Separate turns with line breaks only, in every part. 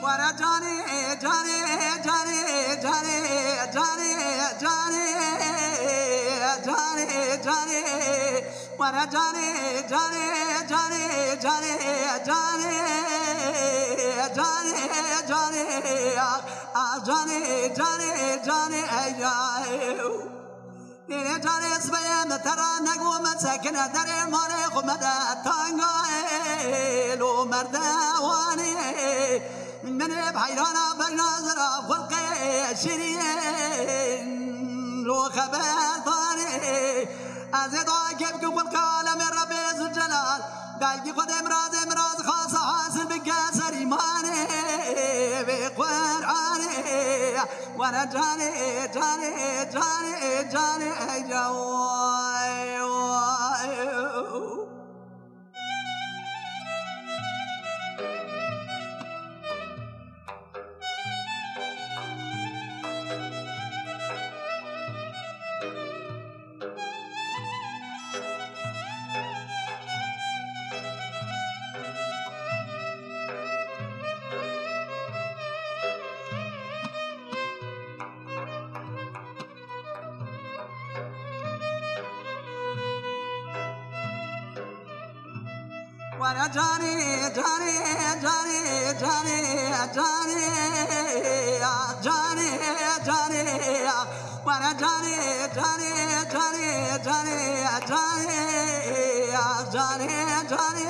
ورا جاني جاني جاني جاني جاني جاني جاني جاني ورا جاني جاني جاني جاني جاني جاني جاني جاني جاني جاني أيوه نيني جاني سبيان ترى نقوم ساكنة دري مالي خمدا تانغايلو مردا واني من بحيرانا بناظرة خلقي شيرين لو خبر ثاني أزيد عاقبك خلقا من ربي ذو الجلال قايقي خد امراض خاصة حاصل بقاسر إيماني بقرآني وانا جاني جاني جاني جاني جواي وانا جاني جاني جاني جاني جاني جاني جاني وانا جاني جاني جاني جاني جاني جاني جاني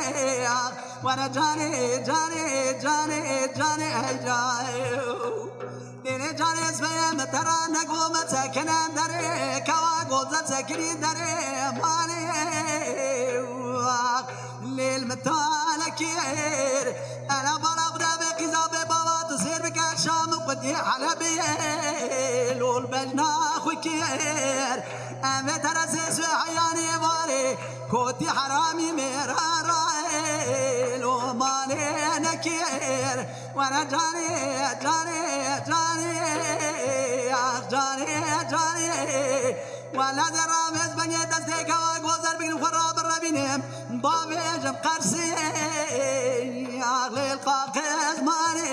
وانا جاني جاني جاني جاني جاني نيني جاني اسمي ترى نقوم ساكن دري كوا قوزة ساكني دري مالي الليل متالكير انا بلغ دابي قزابي بابا تصير بك الشام وقدي حلبي والبجنا خوكير امي ترسيس حياني بالي كوتي حرامي ميراري لو مالي نكير وانا جاني جاني جاني جاني جاني ولا درامز بني دستيك وغوزر بين خراب الربينم بابي جم قرسي اغلي القاقز ماني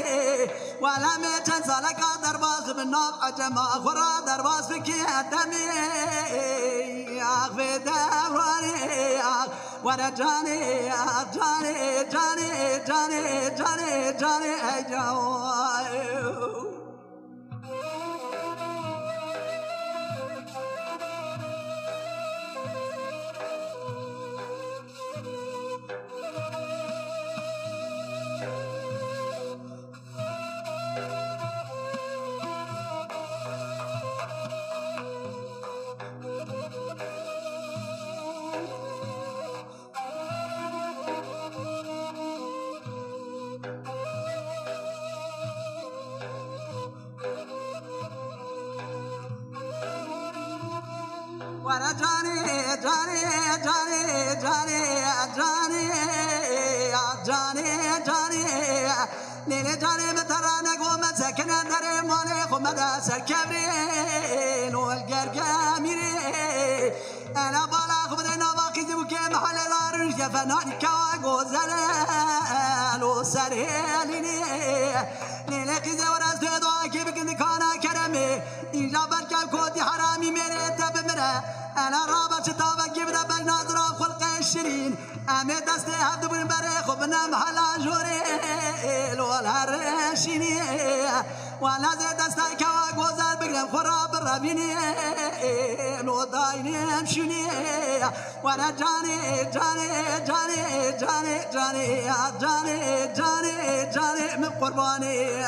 ولا ميتن سالك درباز بالنار عجما خرا درباز فيكي دمي اغفي دوراني وانا جاني جاني جاني جاني جاني جاني جاني وانا جاني جاني جاني جاني جاني جاني جاني نيني جاني مترى نقوم ساكن دري مالي خمدا سكبرين والقرقاميري انا بالا خبرنا باقي زبكي محل الارش فناني كواقو زلال وسريليني نيني قيزي ورز تدواكي بكن كانا كرمي إنجا بركب كودي حرامي مريتا بمرا أنا رابط شتابك جبنا بالناظرة خلق الشرين أمي دستي هبدو بن بريخ وبنا محلا جوري والهرشيني وانا زي دستي كواق وزال بقلم خراب الربيني لو دايني امشوني وانا جاني جاني جاني جاني جاني جاني جاني جاني من قرباني